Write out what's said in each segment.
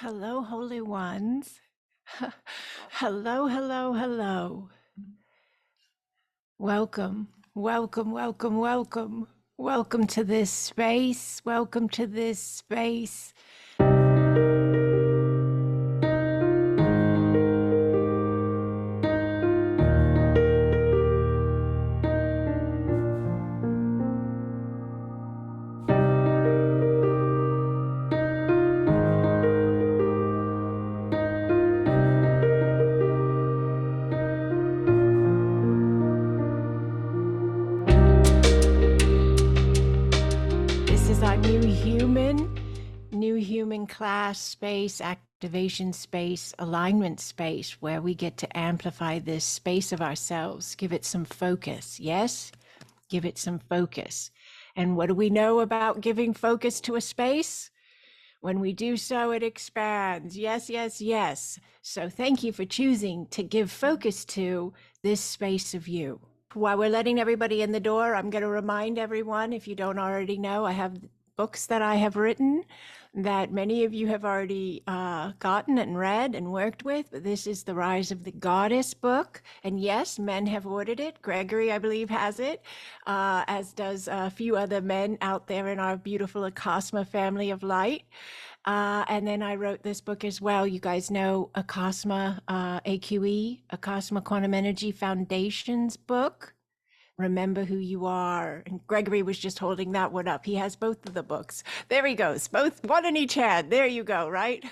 Hello, holy ones. Hello, hello, hello. Welcome, welcome, welcome, welcome. Welcome to this space. Welcome to this space. This is our new human class space, activation space, alignment space, where we get to amplify this space of ourselves, give it some focus. Yes, give it some focus. And what do we know about giving focus to a space? When we do so, it expands. Yes, yes, yes. So thank you for choosing to give focus to this space of you. While we're letting everybody in the door, I'm going to remind everyone, if you don't already know, I have books that I have written that many of you have already gotten and read and worked with. But this is The Rise of the Goddess book. And yes, men have ordered it. Gregory, I believe, has it, as does a few other men out there in our beautiful Acasma family of light. And then I wrote this book as well. You guys know Acasma, AQE, Acasma Quantum Energy Foundations book. Remember Who You Are. And Gregory was just holding that one up. He has both of the books. There he goes, both, one in each hand. There you go, right?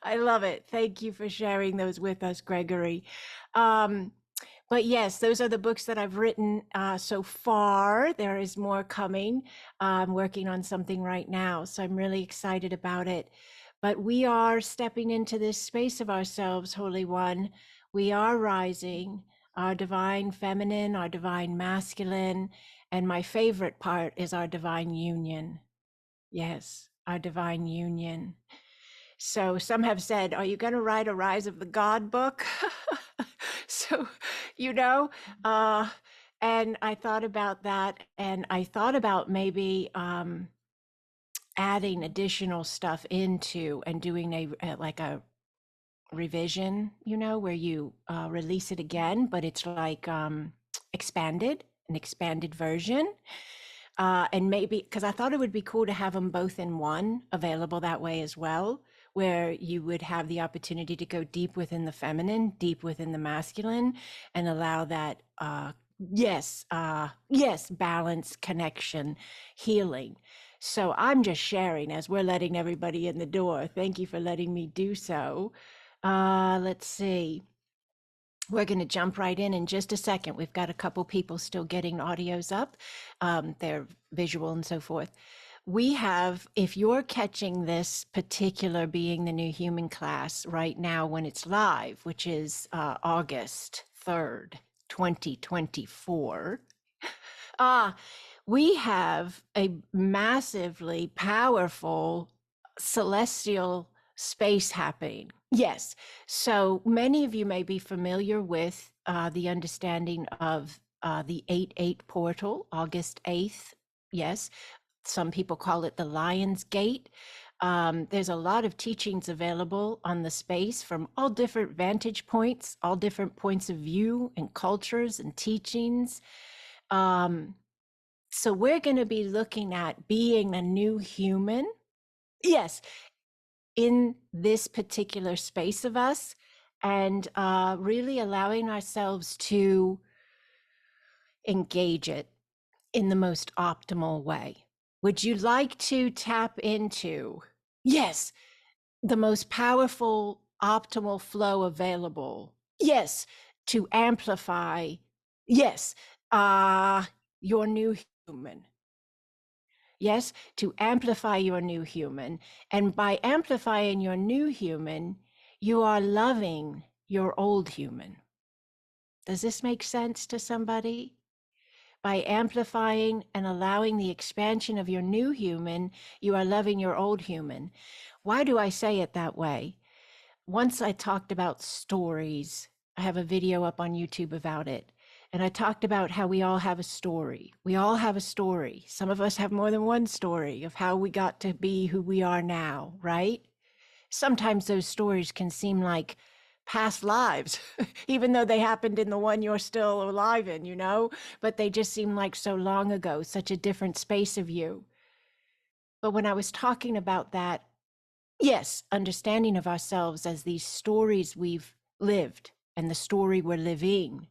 I love it. Thank you for sharing those with us, Gregory. But yes, those are the books that I've written so far. There is more coming. I'm working on something right now, so I'm really excited about it. But we are stepping into this space of ourselves, Holy One. We are rising, our divine feminine, our divine masculine, and my favorite part is our divine union. Yes, our divine union. So some have said, are you going to write a Rise of the God book? So, you know, and I thought about that, and I thought about maybe adding additional stuff into and doing like a revision, where you release it again, but it's like expanded, an expanded version. And maybe, because I thought it would be cool to have them both in one, available that way as well, where you would have the opportunity to go deep within the feminine, deep within the masculine, and allow that, yes, balance, connection, healing. So I'm just sharing as we're letting everybody in the door. Thank you for letting me do so. Let's see. We're going to jump right in just a second. We've got a couple people still getting audios up. They're visual and so forth. We have, if you're catching this particular Being the New Human class right now when it's live, which is August 3rd, 2024, we have a massively powerful celestial space happening. Yes. So many of you may be familiar with the understanding of the 8-8 portal, August 8th. Yes. Some people call it the Lion's Gate. There's a lot of teachings available on the space from all different vantage points, all different points of view and cultures and teachings. So we're going to be looking at being a new human. Yes, in this particular space of us, and really allowing ourselves to engage it in the most optimal way. Would you like to tap into, yes, the most powerful optimal flow available? Yes, to amplify, yes, your new human. Yes, to amplify your new human. And by amplifying your new human, you are loving your old human. Does this make sense to somebody? By amplifying and allowing the expansion of your new human, you are loving your old human. Why do I say it that way? Once I talked about stories. I have a video up on YouTube about it. And I talked about how we all have a story. We all have a story. Some of us have more than one story of how we got to be who we are now, right? Sometimes those stories can seem like past lives, even though they happened in the one you're still alive in, you know? But they just seem like so long ago, such a different space of you. But when I was talking about that, yes, understanding of ourselves as these stories we've lived and the story we're living,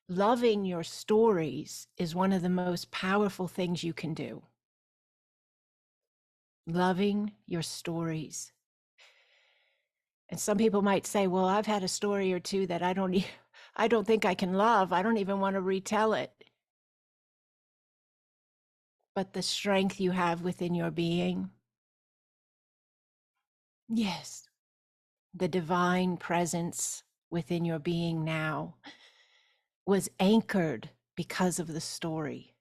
loving your stories is one of the most powerful things you can do. Loving your stories. And some people might say, well, I've had a story or two that I don't think I can love. I don't even want to retell it. But the strength you have within your being, yes, the divine presence within your being now was anchored because of the story.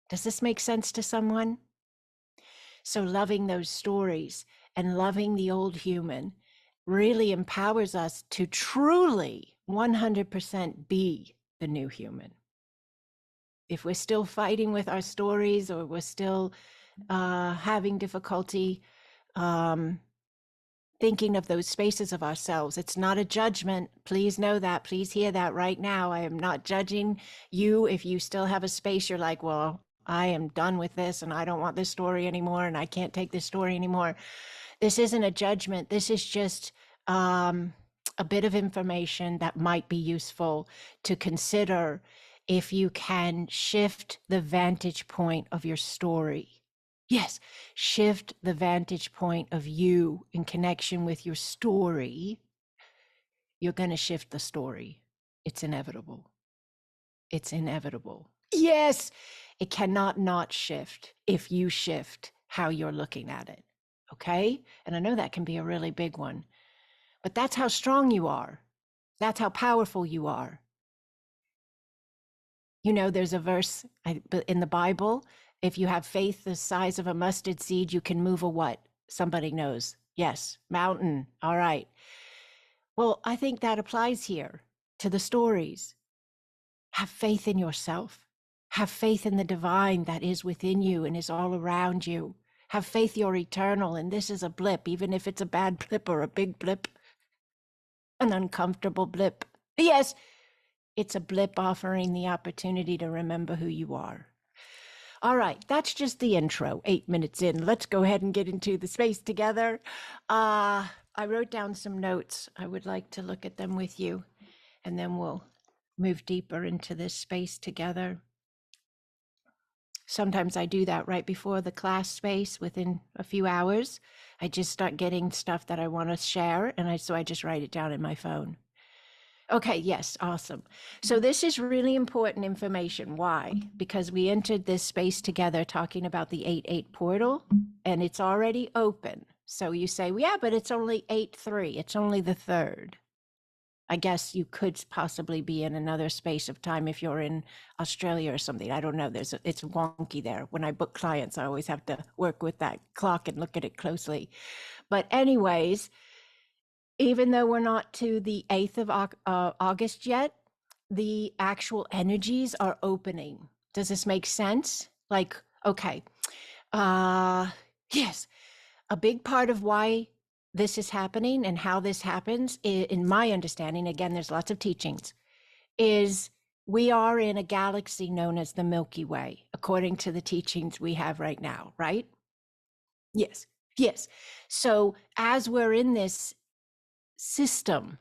Does this make sense to someone? So loving those stories and loving the old human really empowers us to truly 100% be the new human. If we're still fighting with our stories, or we're still having difficulty thinking of those spaces of ourselves, it's not a judgment. Please know that. Please hear that right now. I am not judging you. If you still have a space, you're like, well, I am done with this and I don't want this story anymore and I can't take this story anymore. This isn't a judgment. This is just a bit of information that might be useful to consider if you can shift the vantage point of your story. Yes, shift the vantage point of you in connection with your story. You're going to shift the story. It's inevitable. It's inevitable. Yes, it cannot not shift if you shift how you're looking at it. Okay? And I know that can be a really big one, but that's how strong you are. That's how powerful you are. You know, there's a verse in the Bible, if you have faith the size of a mustard seed, you can move a what? Somebody knows. Yes, mountain. All right. Well, I think that applies here to the stories. Have faith in yourself. Have faith in the divine that is within you and is all around you. Have faith you're eternal, and this is a blip, even if it's a bad blip or a big blip, an uncomfortable blip. Yes, it's a blip offering the opportunity to remember who you are. All right, that's just the intro, 8 minutes in. Let's go ahead and get into the space together. I wrote down some notes. I would like to look at them with you, and then we'll move deeper into this space together. Sometimes I do that right before the class space. Within a few hours, I just start getting stuff that I want to share, and so I just write it down in my phone. Okay, yes, awesome. So this is really important information. Why? Because we entered this space together talking about the 8-8 portal, and it's already open. So you say, well, yeah, but it's only 8-3. It's only the third. I guess you could possibly be in another space of time if you're in Australia or something. I don't know. It's wonky there. When I book clients, I always have to work with that clock and look at it closely. But anyways, even though we're not to the 8th of August yet, the actual energies are opening. Does this make sense? Like, okay, yes, a big part of why this is happening and how this happens, in my understanding, again, there's lots of teachings, is we are in a galaxy known as the Milky Way, according to the teachings we have right now, right? Yes, yes. So as we're in this system,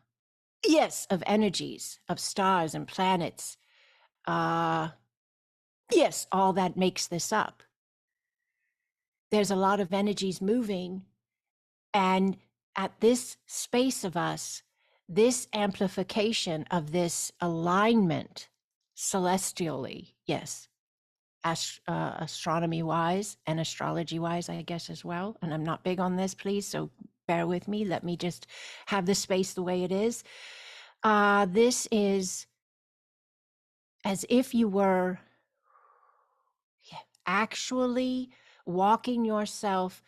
yes, of energies, of stars and planets, yes, all that makes this up. There's a lot of energies moving, and at this space of us, this amplification of this alignment celestially, yes, astronomy wise and astrology wise, I guess, as well. And I'm not big on this, please, so bear with me. Let me just have the space the way it is. This is as if you were actually walking yourself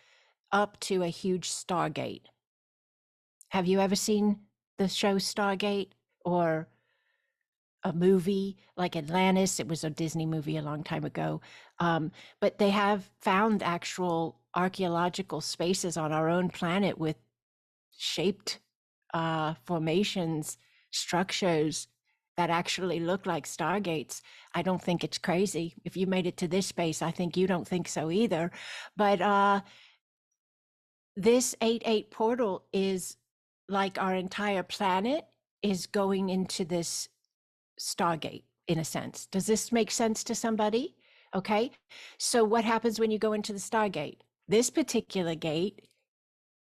up to a huge Stargate. Have you ever seen the show Stargate? Or a movie like Atlantis. It was a Disney movie a long time ago. But they have found actual archaeological spaces on our own planet with shaped formations, structures that actually look like stargates. I don't think it's crazy. If you made it to this space, I think you don't think so either. But this 8-8 portal is like our entire planet is going into this stargate, in a sense. Does this make sense to somebody? Okay. So what happens when you go into the stargate? This particular gate,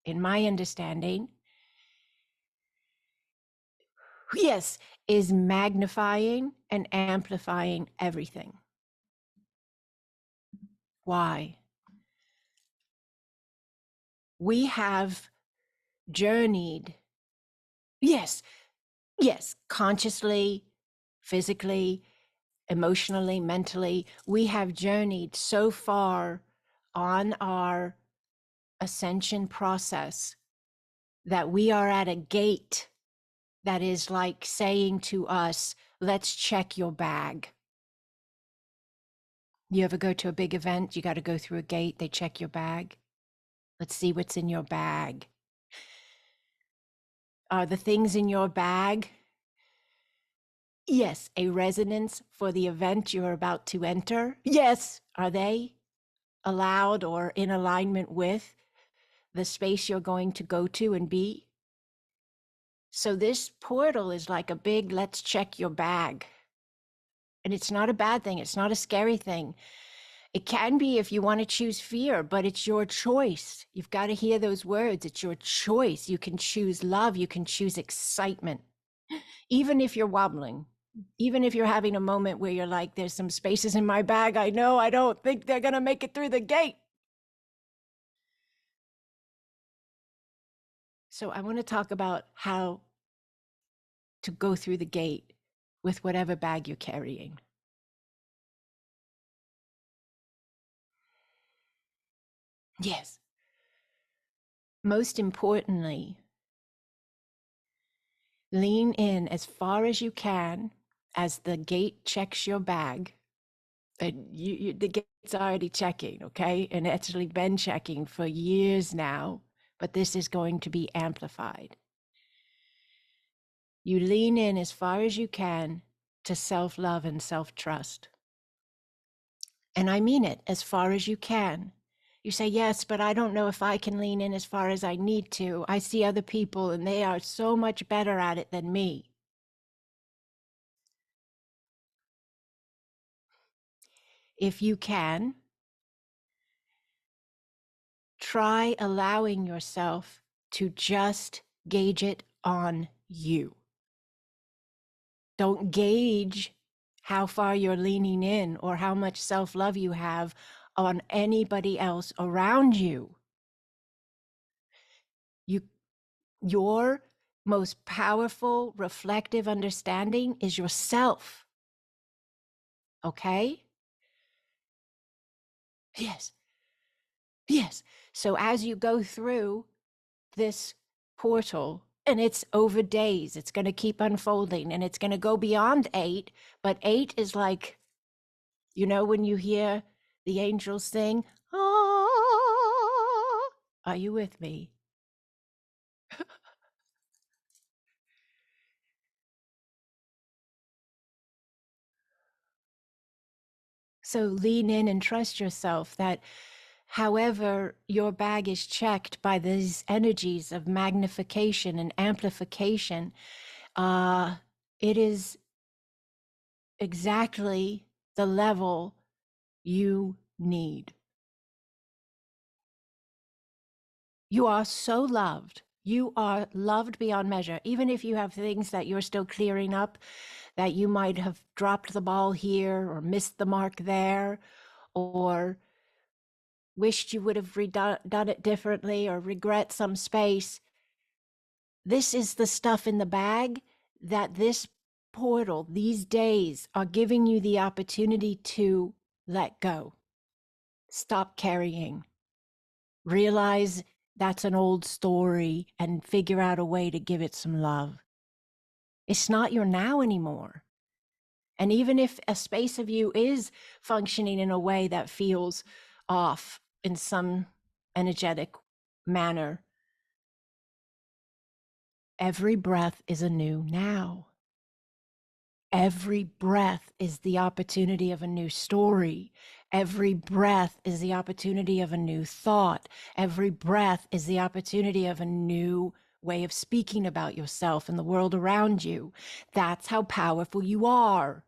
in my understanding, yes, is magnifying and amplifying everything. Why? We have journeyed, yes, yes, consciously, physically, emotionally, mentally, we have journeyed so far on our ascension process that we are at a gate that is like saying to us, let's check your bag. You ever go to a big event, you got to go through a gate, they check your bag. Let's see what's in your bag. Are the things in your bag, yes, a resonance for the event you're about to enter? Yes. Are they allowed or in alignment with the space you're going to go to and be? So this portal is like a big, let's check your bag. And it's not a bad thing. It's not a scary thing. It can be if you want to choose fear, but it's your choice. You've got to hear those words. It's your choice. You can choose love. You can choose excitement. Even if you're wobbling, even if you're having a moment where you're like, there's some spaces in my bag. I know, I don't think they're going to make it through the gate. So I want to talk about how to go through the gate with whatever bag you're carrying. Yes. Most importantly, lean in as far as you can as the gate checks your bag. And the gate's already checking, okay? And it's actually been checking for years now, but this is going to be amplified. You lean in as far as you can to self-love and self-trust. And I mean it, as far as you can. You say, yes, but I don't know if I can lean in as far as I need to. I see other people and they are so much better at it than me. If you can, try allowing yourself to just gauge it on you. Don't gauge how far you're leaning in or how much self-love you have on anybody else around you. Your most powerful reflective understanding is yourself. Okay? Yes. Yes. So as you go through this portal, and it's over days, it's going to keep unfolding and it's going to go beyond 8, but 8 is like, you know, when you hear the angels sing, ah, are you with me? So lean in and trust yourself that however your bag is checked by these energies of magnification and amplification, it is exactly the level you need. You are so loved. You are loved beyond measure. Even if you have things that you're still clearing up, that you might have dropped the ball here or missed the mark there, or wished you would have done it differently or regret some space. This is the stuff in the bag that this portal, these days, are giving you the opportunity to let go. Stop carrying. Realize that's an old story and figure out a way to give it some love. It's not your now anymore. And even if a space of you is functioning in a way that feels off in some energetic manner, every breath is a new now. Every breath is the opportunity of a new story. Every breath is the opportunity of a new thought. Every breath is the opportunity of a new way of speaking about yourself and the world around you. That's how powerful you are.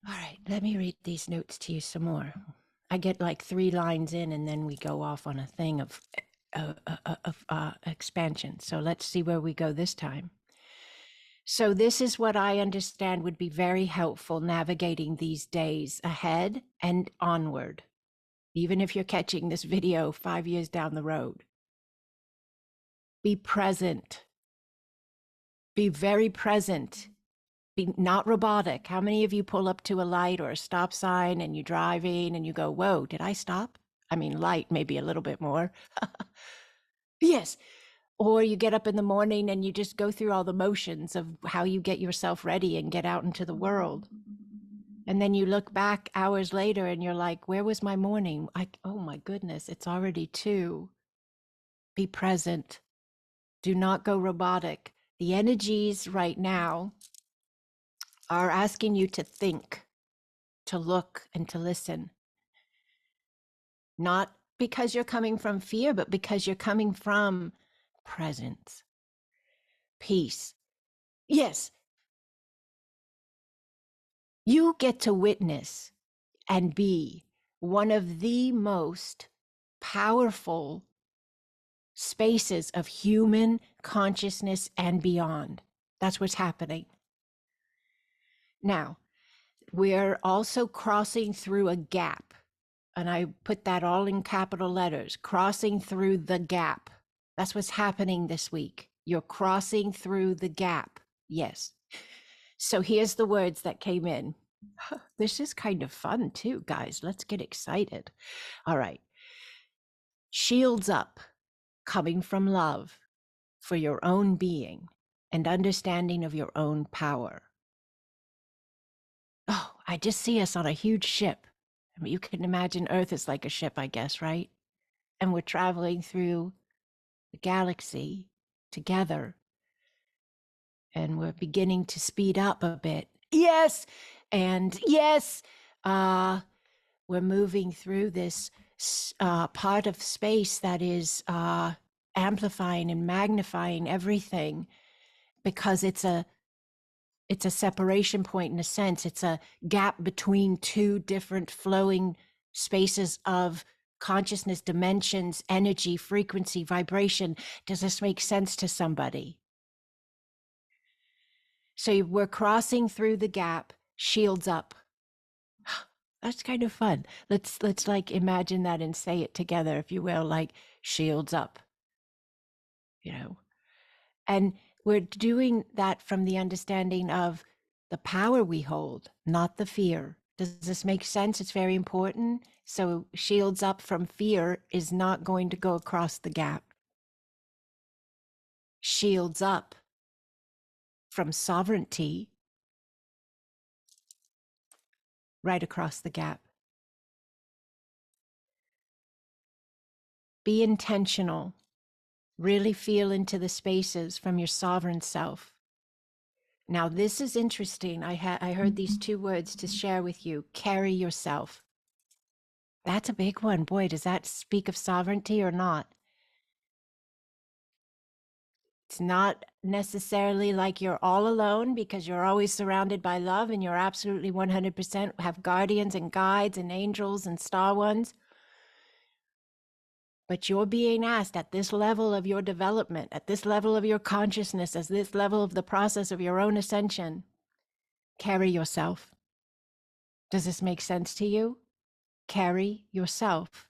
All right, let me read these notes to you some more. I get like 3 lines in, and then we go off on a thing of expansion. So let's see where we go this time. So this is what I understand would be very helpful navigating these days ahead and onward, even if you're catching this video 5 years down the road. Be present. Be very present. Be not robotic. How many of you pull up to a light or a stop sign and you're driving and you go, whoa, did I stop? I mean, light, maybe a little bit more. Yes. Or you get up in the morning and you just go through all the motions of how you get yourself ready and get out into the world. And then you look back hours later and you're like, where was my morning? Oh my goodness, it's already 2. Be present. Do not go robotic. The energies right now are asking you to think, to look, and to listen. Not because you're coming from fear, but because you're coming from presence, peace. Yes, you get to witness and be one of the most powerful spaces of human consciousness and beyond. That's what's happening. Now, we're also crossing through a gap. And I put that all in capital letters, crossing through the gap. That's what's happening this week. You're crossing through the gap. Yes. So here's the words that came in. This is kind of fun too, guys. Let's get excited. All right. Shields up, coming from love for your own being and understanding of your own power. Oh, I just see us on a huge ship. I mean, you can imagine Earth is like a ship, I guess, right? And we're traveling through the galaxy together. And we're beginning to speed up a bit. Yes. And yes, we're moving through this part of space that is amplifying and magnifying everything, because it's a separation point in a sense. It's a gap between 2 different flowing spaces of consciousness, dimensions, energy, frequency, vibration. Does this make sense to somebody? So we're crossing through the gap, shields up. That's kind of fun. Let's like imagine that and say it together, if you will, like shields up, you know. And we're doing that from the understanding of the power we hold, not the fear. Does this make sense? It's very important. So shields up from fear is not going to go across the gap. Shields up from sovereignty right across the gap. Be intentional. Really feel into the spaces from your sovereign self. Now, this is interesting. I heard these 2 words to share with you. Carry yourself. That's a big one. Boy, does that speak of sovereignty or not? It's not necessarily like you're all alone, because you're always surrounded by love and you're absolutely 100% have guardians and guides and angels and star ones. But you're being asked at this level of your development, at this level of your consciousness, at this level of the process of your own ascension, carry yourself. Does this make sense to you? Carry yourself.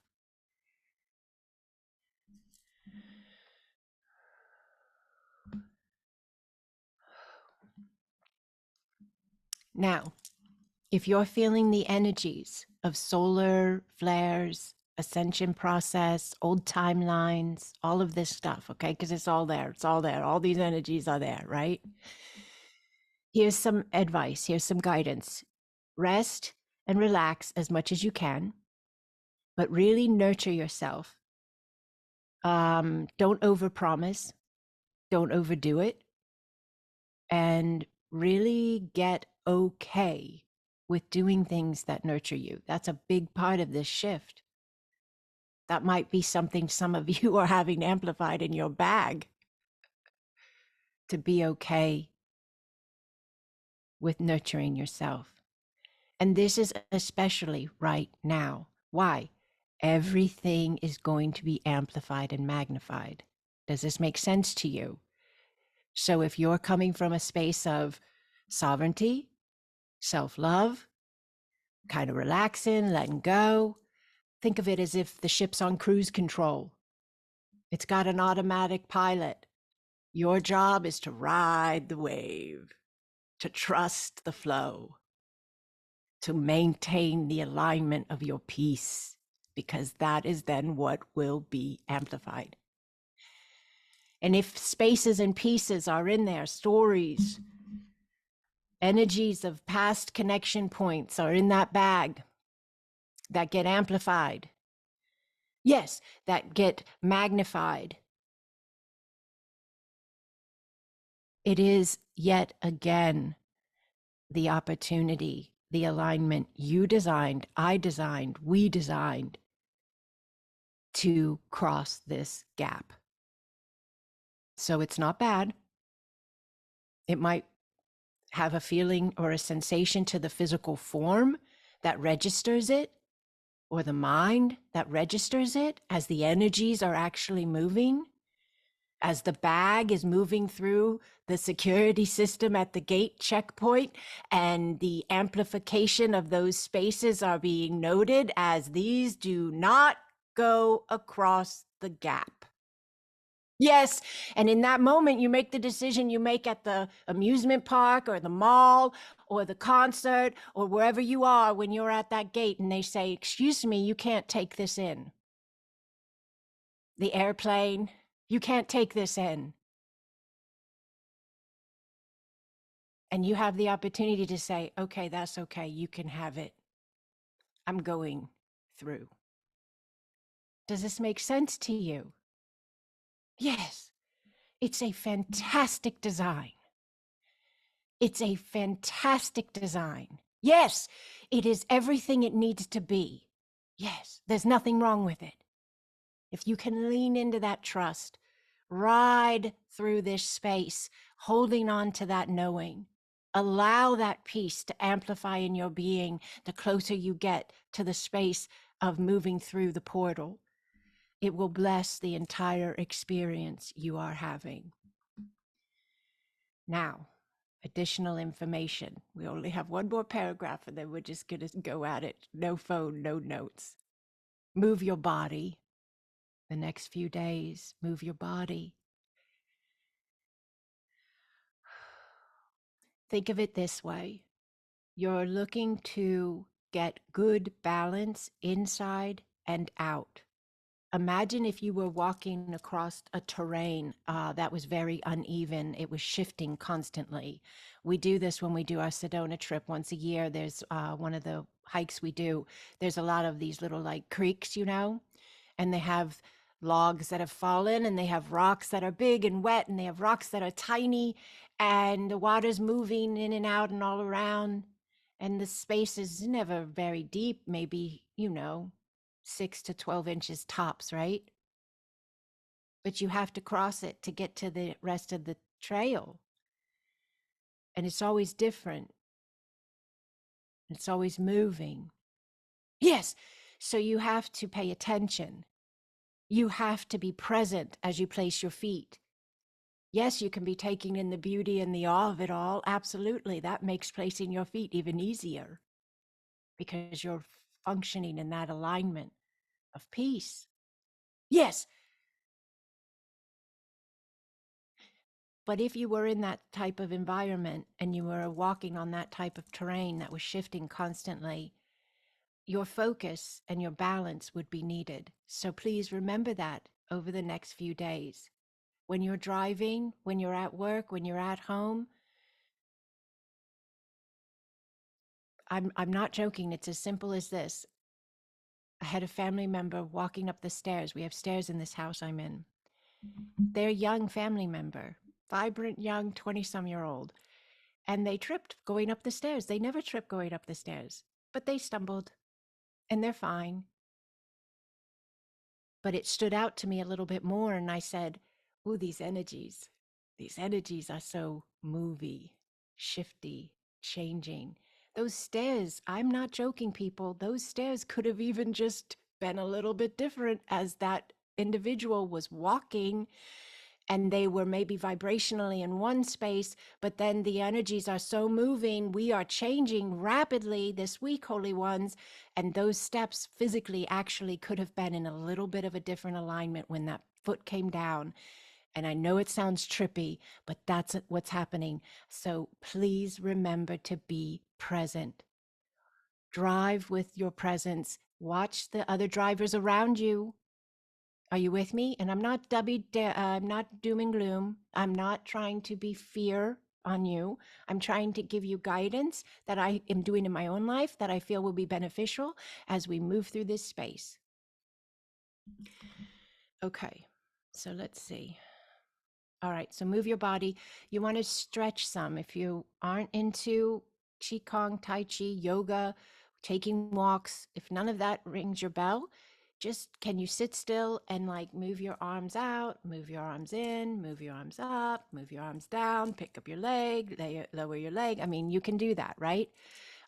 Now, if you're feeling the energies of solar flares, ascension process, old timelines, all of this stuff, okay? Because it's all there. It's all there. All these energies are there, right? Here's some advice. Here's some guidance. Rest and relax as much as you can, but really nurture yourself. Don't overpromise. Don't overdo it. And really get okay with doing things that nurture you. That's a big part of this shift. That might be something some of you are having amplified in your bag, to be okay with nurturing yourself. And this is especially right now. Why? Everything is going to be amplified and magnified. Does this make sense to you? So if you're coming from a space of sovereignty, self-love, kind of relaxing, letting go, think of it as if the ship's on cruise control. It's got an automatic pilot. Your job is to ride the wave, to trust the flow, to maintain the alignment of your peace, because that is then what will be amplified. And if spaces and pieces are in there, stories, energies of past connection points are in that bag that get amplified, yes, that get magnified, it is yet again the opportunity, the alignment you designed, I designed, we designed to cross this gap. So it's not bad. It might have a feeling or a sensation to the physical form that registers it, or the mind that registers it as the energies are actually moving, as the bag is moving through the security system at the gate checkpoint, and the amplification of those spaces are being noted as these do not go across the gap. Yes, and in that moment, you make the decision you make at the amusement park or the mall or the concert or wherever you are when you're at that gate and they say, "Excuse me, you can't take this in." The airplane, you can't take this in. And you have the opportunity to say, "Okay, that's okay, you can have it. I'm going through." Does this make sense to you? Yes, it's a fantastic design. It's a fantastic design. Yes, it is everything it needs to be. Yes, there's nothing wrong with it. If you can lean into that trust, ride through this space, holding on to that knowing, allow that peace to amplify in your being the closer you get to the space of moving through the portal. It will bless the entire experience you are having. Now, additional information. We only have one more paragraph and then we're just going to go at it. No phone, no notes. Move your body. The next few days, move your body. Think of it this way. You're looking to get good balance inside and out. Imagine if you were walking across a terrain that was very uneven. It was shifting constantly. We do this when we do our Sedona trip once a year. There's one of the hikes we do. There's a lot of these little like creeks, and they have logs that have fallen, and they have rocks that are big and wet, and they have rocks that are tiny, and the water's moving in and out and all around. And the space is never very deep, maybe, 6 to 12 inches tops, right? But you have to cross it to get to the rest of the trail. And it's always different. It's always moving. Yes. So you have to pay attention. You have to be present as you place your feet. Yes, you can be taking in the beauty and the awe of it all. Absolutely. That makes placing your feet even easier because you're functioning in that alignment of peace. Yes. But if you were in that type of environment and you were walking on that type of terrain that was shifting constantly, your focus and your balance would be needed. So please remember that over the next few days. When you're driving, when you're at work, when you're at home, I'm not joking. It's as simple as this. I had a family member walking up the stairs. We have stairs in this house I'm in. Their young family member, vibrant young 20-some-year-old, and they tripped going up the stairs. They never trip going up the stairs, but they stumbled and they're fine. But it stood out to me a little bit more, and I said, "Ooh, these energies are so movie, shifty, changing. Those stairs, I'm not joking, people, those stairs could have even just been a little bit different as that individual was walking, and they were maybe vibrationally in one space, but then the energies are so moving. We are changing rapidly this week, holy ones, and those steps physically actually could have been in a little bit of a different alignment when that foot came down." And I know it sounds trippy, but that's what's happening. So please remember to be present. Drive with your presence. Watch the other drivers around you. Are you with me? And I'm not I'm not doom and gloom. I'm not trying to be fear on you. I'm trying to give you guidance that I am doing in my own life that I feel will be beneficial as we move through this space. Okay, so let's see. All right, so move your body. You want to stretch some. If you aren't into Qigong, Tai Chi, yoga, taking walks, if none of that rings your bell, just can you sit still and like move your arms out, move your arms in, move your arms up, move your arms down, pick up your leg, lower your leg. I mean, you can do that, right?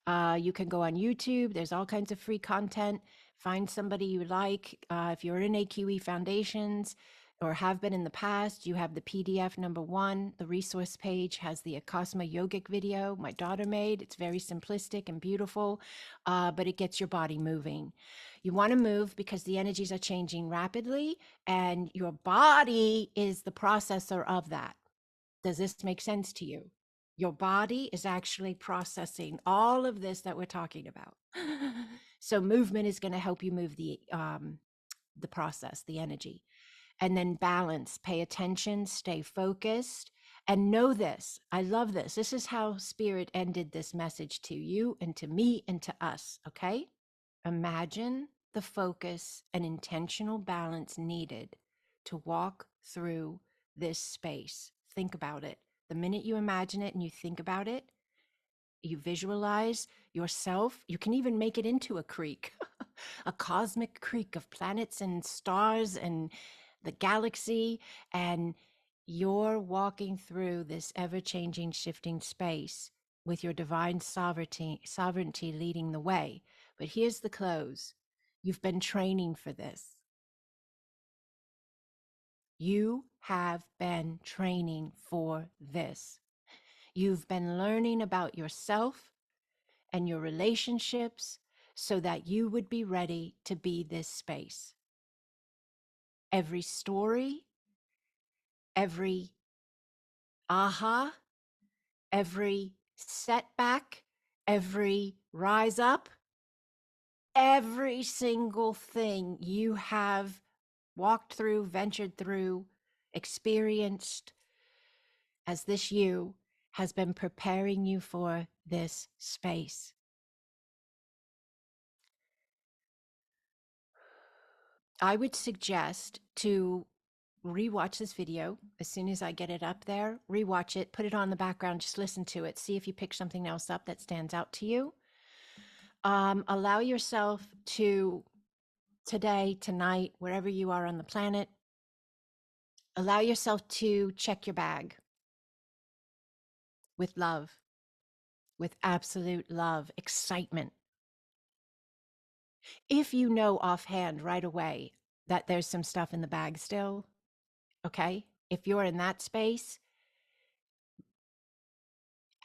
You can go on YouTube. There's all kinds of free content. Find somebody you like. If you're in AQE Foundations, or have been in the past, you have the PDF #1. The resource page has the Acasma yogic video my daughter made. It's very simplistic and beautiful, but it gets your body moving. You want to move because the energies are changing rapidly, and your body is the processor of that. Does this make sense to you? Your body is actually processing all of this that we're talking about. So movement is going to help you move the process, the energy. And then balance, pay attention, stay focused, and know this. I love this. This is how Spirit ended this message to you and to me and to us, okay? Imagine the focus and intentional balance needed to walk through this space. Think about it. The minute you imagine it and you think about it, you visualize yourself. You can even make it into a creek, a cosmic creek of planets and stars and the galaxy, and you're walking through this ever-changing, shifting space with your divine sovereignty leading the way. But here's the close. You've been training for this. You have been training for this. You've been learning about yourself and your relationships so that you would be ready to be this space. Every story, every aha, every setback, every rise up, every single thing you have walked through, ventured through, experienced as this you has been preparing you for this space. I would suggest to rewatch this video as soon as I get it up there. Rewatch it, put it on the background, just listen to it. See if you pick something else up that stands out to you. Allow yourself to, today, tonight, wherever you are on the planet, allow yourself to check your bag with love, with absolute love, excitement. If you know offhand right away that there's some stuff in the bag still, okay? If you're in that space,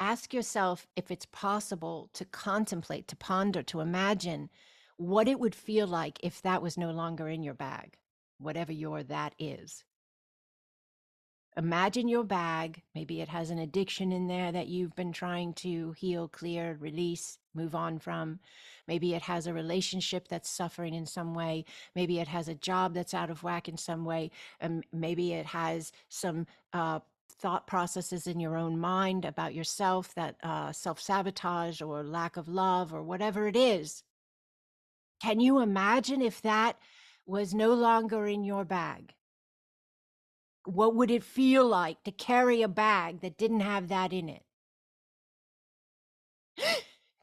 ask yourself if it's possible to contemplate, to ponder, to imagine what it would feel like if that was no longer in your bag, whatever your that is. Imagine your bag. Maybe it has an addiction in there that you've been trying to heal, clear, release, move on from. Maybe it has a relationship that's suffering in some way. Maybe it has a job that's out of whack in some way. Maybe it has some thought processes in your own mind about yourself, that self-sabotage or lack of love or whatever it is. Can you imagine if that was no longer in your bag? What would it feel like to carry a bag that didn't have that in it?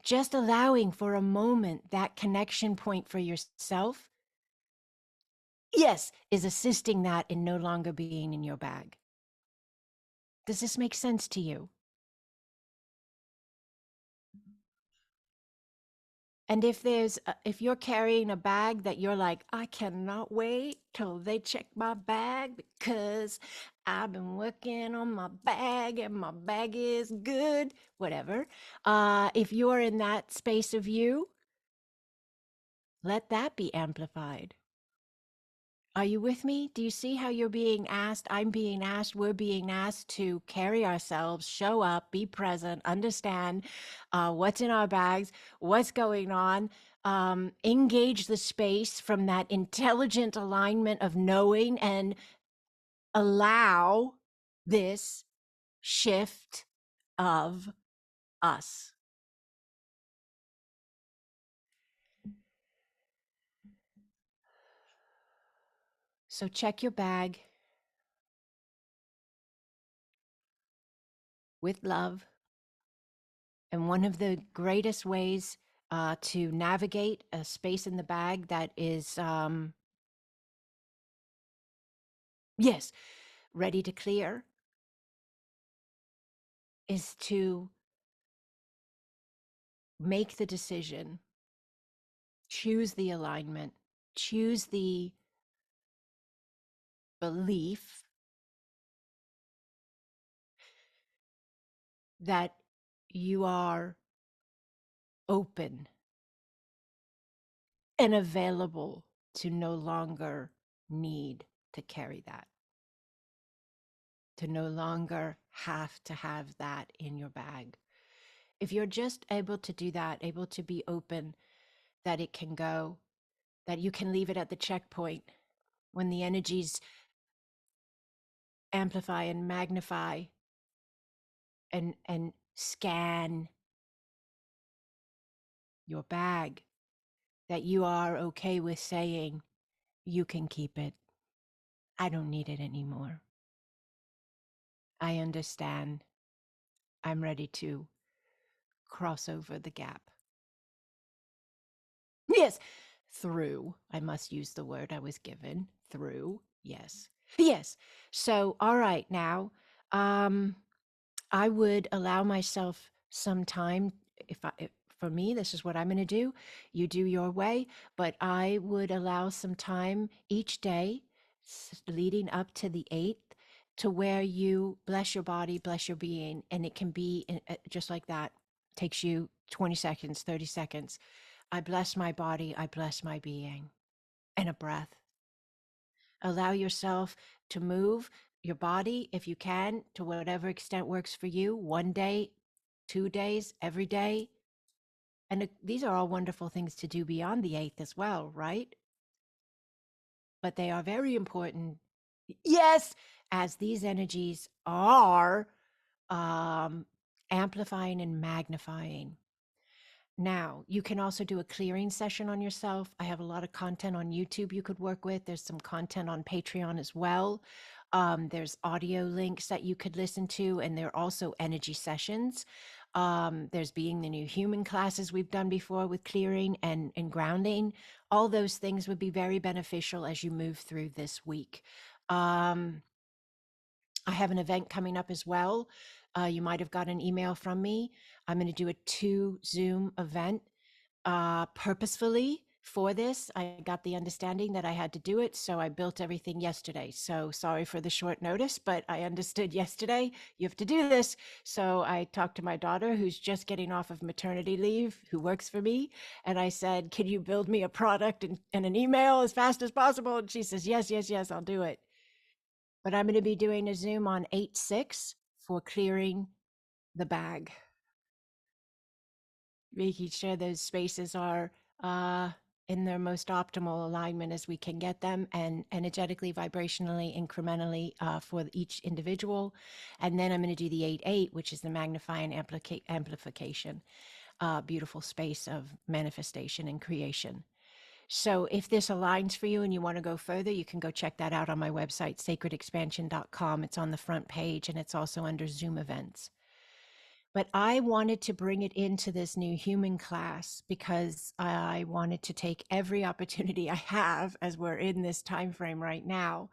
Just allowing for a moment that connection point for yourself, yes, is assisting that in no longer being in your bag. Does this make sense to you? And if you're carrying a bag that you're like, I cannot wait till they check my bag because I've been working on my bag and my bag is good, whatever. If you're in that space of you, let that be amplified. Are you with me? Do you see how you're being asked? I'm being asked, we're being asked to carry ourselves, show up, be present, understand what's in our bags, what's going on, engage the space from that intelligent alignment of knowing and allow this shift of us. So check your bag with love. And one of the greatest ways to navigate a space in the bag that is, yes, ready to clear is to make the decision, choose the alignment, choose the belief that you are open and available to no longer need to carry that, to no longer have to have that in your bag. If you're just able to do that, able to be open that it can go, that you can leave it at the checkpoint when the energies amplify and magnify and scan your bag, that you are okay with saying, you can keep it. I don't need it anymore. I understand. I'm ready to cross over the gap. Yes, through. I must use the word I was given. Through. Yes. Yes. So, all right, now, I would allow myself some time. If for me, this is what I'm going to do. You do your way, but I would allow some time each day leading up to the 8th to where you bless your body, bless your being. And it can be just like that. Takes you 20 seconds, 30 seconds. I bless my body. I bless my being. And a breath. Allow yourself to move your body, if you can, to whatever extent works for you. 1 day, 2 days, every day. And these are all wonderful things to do beyond the 8th as well, right? But they are very important. Yes, as these energies are amplifying and magnifying. Now, you can also do a clearing session on yourself. I have a lot of content on YouTube you could work with. There's some content on Patreon as well. There's audio links that you could listen to, and there are also energy sessions. There's Being the New Human classes we've done before with clearing and grounding. All those things would be very beneficial as you move through this week. I have an event coming up as well. You might have got an email from me. I'm going to do a 2 Zoom event purposefully for this. I got the understanding that I had to do it, so I built everything yesterday. So sorry for the short notice, but I understood yesterday you have to do this. So I talked to my daughter, who's just getting off of maternity leave, who works for me, and I said, can you build me a product and an email as fast as possible? And she says, yes, yes, yes, I'll do it. But I'm going to be doing a Zoom on 8/6 for clearing the bag, making sure those spaces are in their most optimal alignment as we can get them, and energetically, vibrationally, incrementally for each individual. And then I'm going to do the 8-8, which is the magnify and amplification, beautiful space of manifestation and creation. So if this aligns for you and you want to go further, you can go check that out on my website, sacredexpansion.com. It's on the front page, and it's also under Zoom events. But I wanted to bring it into this new human class because I wanted to take every opportunity I have, as we're in this time frame right now.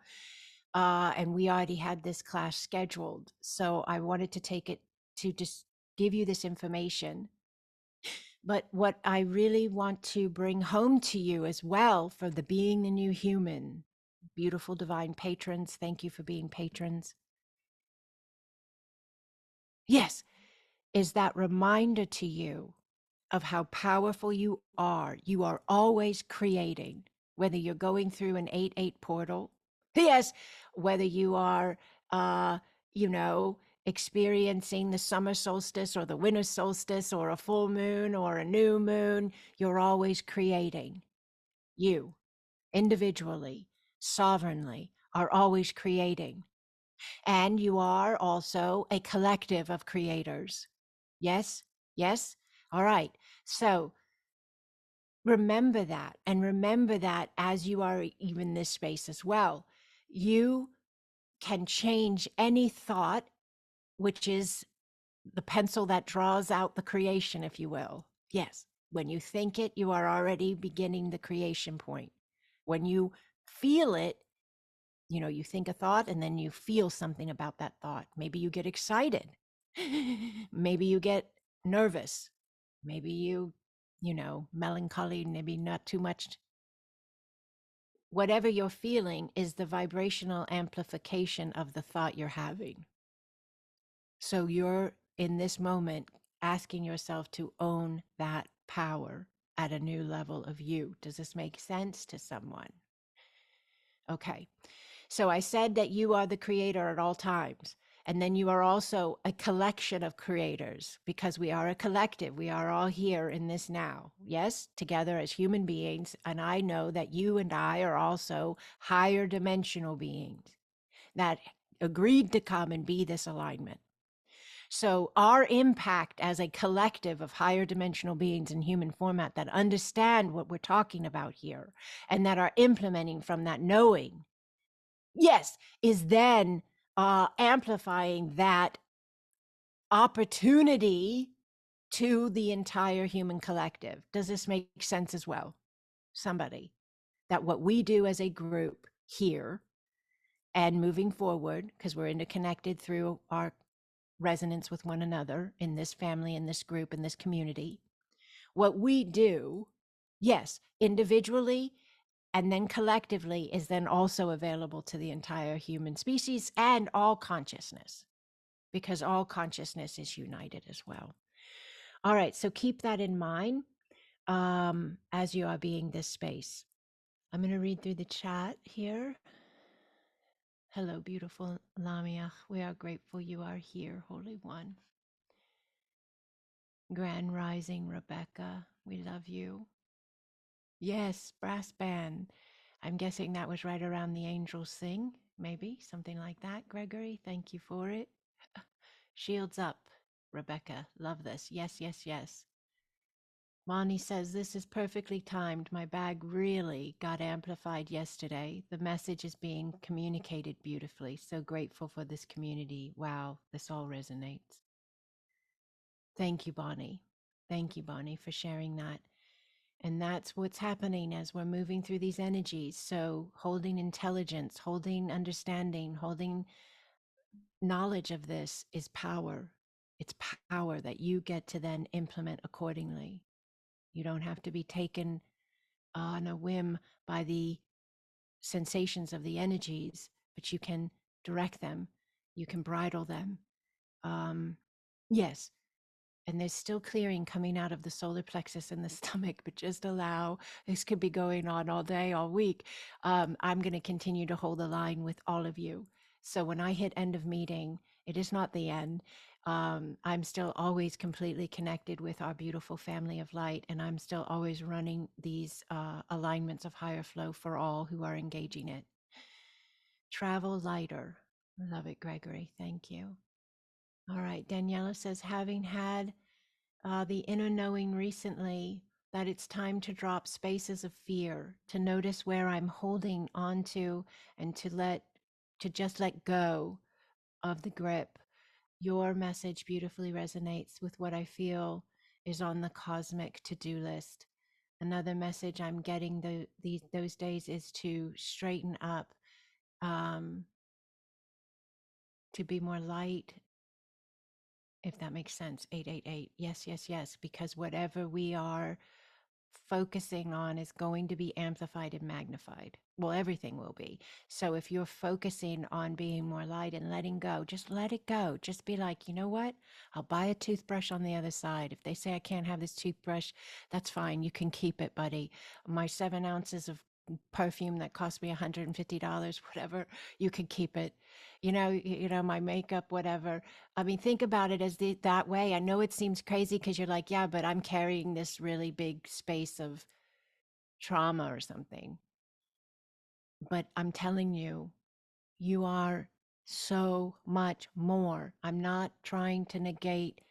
And we already had this class scheduled. So I wanted to take it to just give you this information. But what I really want to bring home to you as well, for the Being the New Human, beautiful divine patrons, thank you for being patrons. Yes, is that reminder to you of how powerful you are. You are always creating, whether you're going through an 8-8 portal. Yes, whether you are, you know, experiencing the summer solstice or the winter solstice or a full moon or a new moon, you're always creating. You, individually, sovereignly, are always creating. And you are also a collective of creators. Yes? Yes? All right. So remember that, and remember that as you are even this space as well. You can change any thought, which is the pencil that draws out the creation, if you will. Yes. When you think it, you are already beginning the creation point. When you feel it, you know, you think a thought and then you feel something about that thought. Maybe you get excited. Maybe you get nervous. Maybe you know, melancholy, maybe not too much. Whatever you're feeling is the vibrational amplification of the thought you're having. So you're in this moment asking yourself to own that power at a new level of you. Does this make sense to someone? Okay. So I said that you are the creator at all times. And then you are also a collection of creators, because we are a collective. We are all here in this now. Yes, together as human beings. And I know that you and I are also higher dimensional beings that agreed to come and be this alignment. So our impact as a collective of higher dimensional beings in human format that understand what we're talking about here and that are implementing from that knowing, yes, is then amplifying that opportunity to the entire human collective. Does this make sense as well? Somebody, that what we do as a group here and moving forward, because we're interconnected through our resonance with one another in this family, in this group, in this community, what we do, yes, individually and then collectively, is then also available to the entire human species and all consciousness, because all consciousness is united as well. All right, so keep that in mind as you are being this space. I'm going to read through the chat here. Hello, beautiful Lamia. We are grateful you are here, Holy One. Grand Rising, Rebecca. We love you. Yes, brass band. I'm guessing that was right around the angels sing, maybe something like that. Gregory, thank you for it. Shields up, Rebecca. Love this. Yes, yes, yes. Bonnie says, this is perfectly timed. My bag really got amplified yesterday. The message is being communicated beautifully. So grateful for this community. Wow, this all resonates. Thank you, Bonnie. Thank you, Bonnie, for sharing that. And that's what's happening as we're moving through these energies. So holding intelligence, holding understanding, holding knowledge of this is power. It's power that you get to then implement accordingly. You don't have to be taken on a whim by the sensations of the energies, but you can direct them. You can bridle them. Yes. And there's still clearing coming out of the solar plexus in the stomach, but just allow, this could be going on all day, all week. I'm going to continue to hold the line with all of you. So when I hit end of meeting, it is not the end. I'm still always completely connected with our beautiful family of light, and I'm still always running these alignments of higher flow for all who are engaging it. Travel lighter. Love it, Gregory. Thank you. All right. Daniela says, having had the inner knowing recently that it's time to drop spaces of fear, to notice where I'm holding on to, and to just let go of the grip. Your message beautifully resonates with what I feel is on the cosmic to-do list. Another message I'm getting those days is to straighten up, um, to be more light, if that makes sense. 888. Yes, yes, yes. Because whatever we are focusing on is going to be amplified and magnified. Well, everything will be. So if you're focusing on being more light and letting go, just let it go. Just be like, you know what? I'll buy a toothbrush on the other side. If they say I can't have this toothbrush, that's fine. You can keep it, buddy. My 7 ounces of perfume that cost me $150, whatever, you can keep it. My makeup, whatever. I mean, think about it as that way. I know it seems crazy because you're like, yeah, but I'm carrying this really big space of trauma or something. But I'm telling you, you are so much more. I'm not trying to negate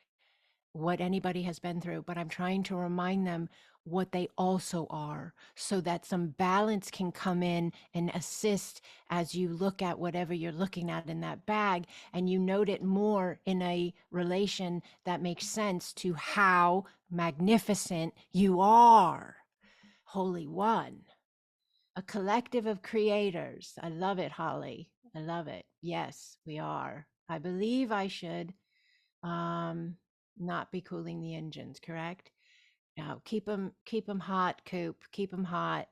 what anybody has been through, but I'm trying to remind them what they also are so that some balance can come in and assist as you look at whatever you're looking at in that bag, and you note it more in a relation that makes sense to how magnificent you are. Holy One, a collective of creators. I love it, Holly. I love it. Yes, we are. I believe I should not be cooling the engines, correct? No, keep them hot, Coop. Keep them hot.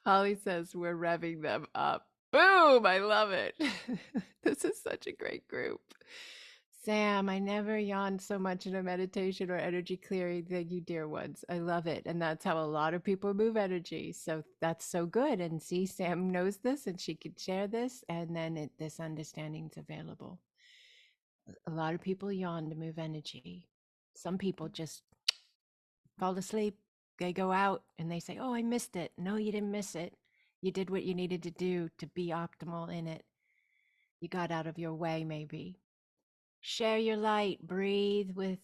Holly says we're revving them up. Boom! I love it. This is such a great group. Sam, I never yawned so much in a meditation or energy clearing than you, dear ones. I love it. And that's how a lot of people move energy. So that's so good. And see, Sam knows this and she can share this. And then this understanding is available. A lot of people yawn to move energy. Some people just fall asleep. They go out and they say, oh, I missed it. No, you didn't miss it. You did what you needed to do to be optimal in it. You got out of your way, maybe. Share your light. Breathe with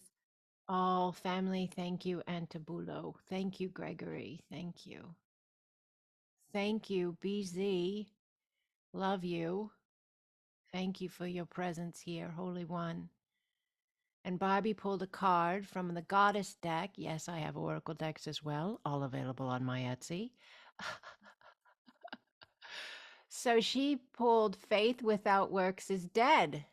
all family. Thank you, Antabulo. Thank you, Gregory. Thank you. Thank you, BZ. Love you. Thank you for your presence here, Holy One. And Barbie pulled a card from the Goddess deck. Yes, I have Oracle decks as well, all available on my Etsy. So she pulled Faith Without Works is Dead.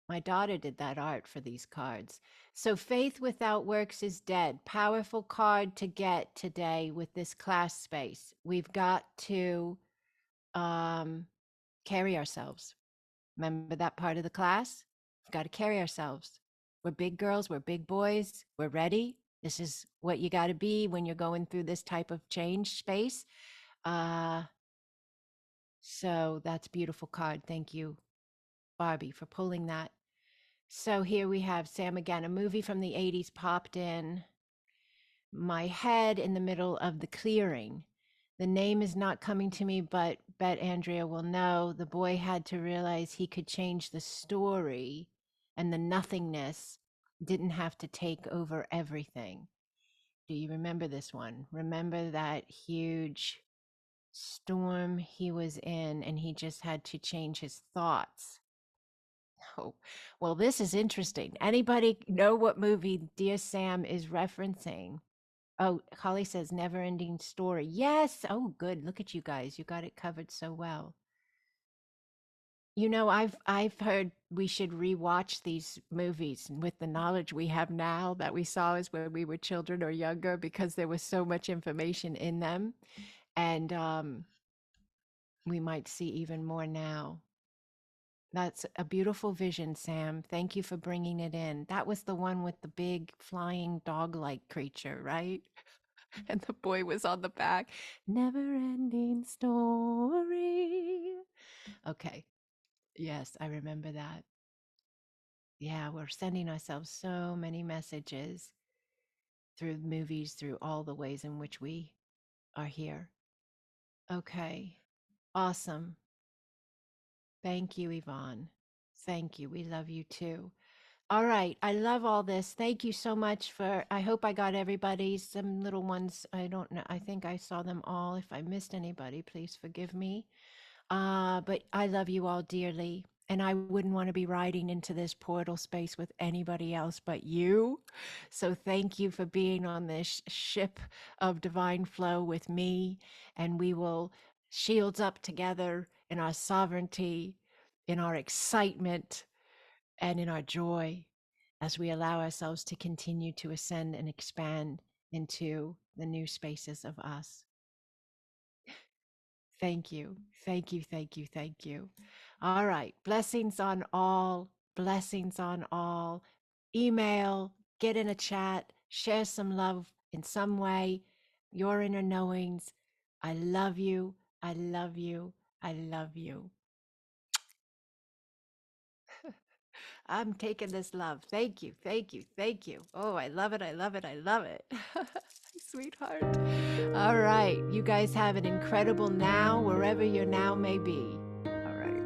My daughter did that art for these cards. So Faith Without Works is Dead. Powerful card to get today with this class space. We've got to carry ourselves. Remember that part of the class? We've got to carry ourselves. We're big girls, we're big boys, we're ready. This is what you got to be when you're going through this type of change space. So that's a beautiful card. Thank you, Barbie, for pulling that. So here we have Sam again. A movie from the 80s popped in my head in the middle of the clearing. The name is not coming to me, but bet Andrea will know. The boy had to realize he could change the story, and the nothingness didn't have to take over everything. Do you remember this one? Remember that huge storm he was in, and he just had to change his thoughts. Oh, well, this is interesting. Anybody know what movie Dear Sam is referencing? Oh, Holly says never ending story. Yes. Oh, good. Look at you guys. You got it covered so well. I've heard we should rewatch these movies with the knowledge we have now that we saw as when we were children or younger, because there was so much information in them. And we might see even more now. That's a beautiful vision, Sam. Thank you for bringing it in. That was the one with the big flying dog-like creature, right? And the boy was on the back. Never ending story. Okay. Yes, I remember that. Yeah, we're sending ourselves so many messages through movies, through all the ways in which we are here. Okay. Awesome. Thank you, Yvonne. Thank you. We love you too. All right. I love all this. Thank you so much for, I hope I got everybody. Some little ones, I don't know. I think I saw them all. If I missed anybody, please forgive me. But I love you all dearly. And I wouldn't want to be riding into this portal space with anybody else but you. So thank you for being on this ship of divine flow with me. And we will shields up together in our sovereignty, in our excitement, and in our joy as we allow ourselves to continue to ascend and expand into the new spaces of us. Thank you. Thank you. Thank you. Thank you. All right. Blessings on all. Blessings on all. Email, get in a chat, share some love in some way. Your inner knowings. I love you. I love you. I love you. I'm taking this love. Thank you. Thank you. Thank you. Oh, I love it. I love it. I love it. Sweetheart. All right. You guys have an incredible now, wherever your now may be. All right.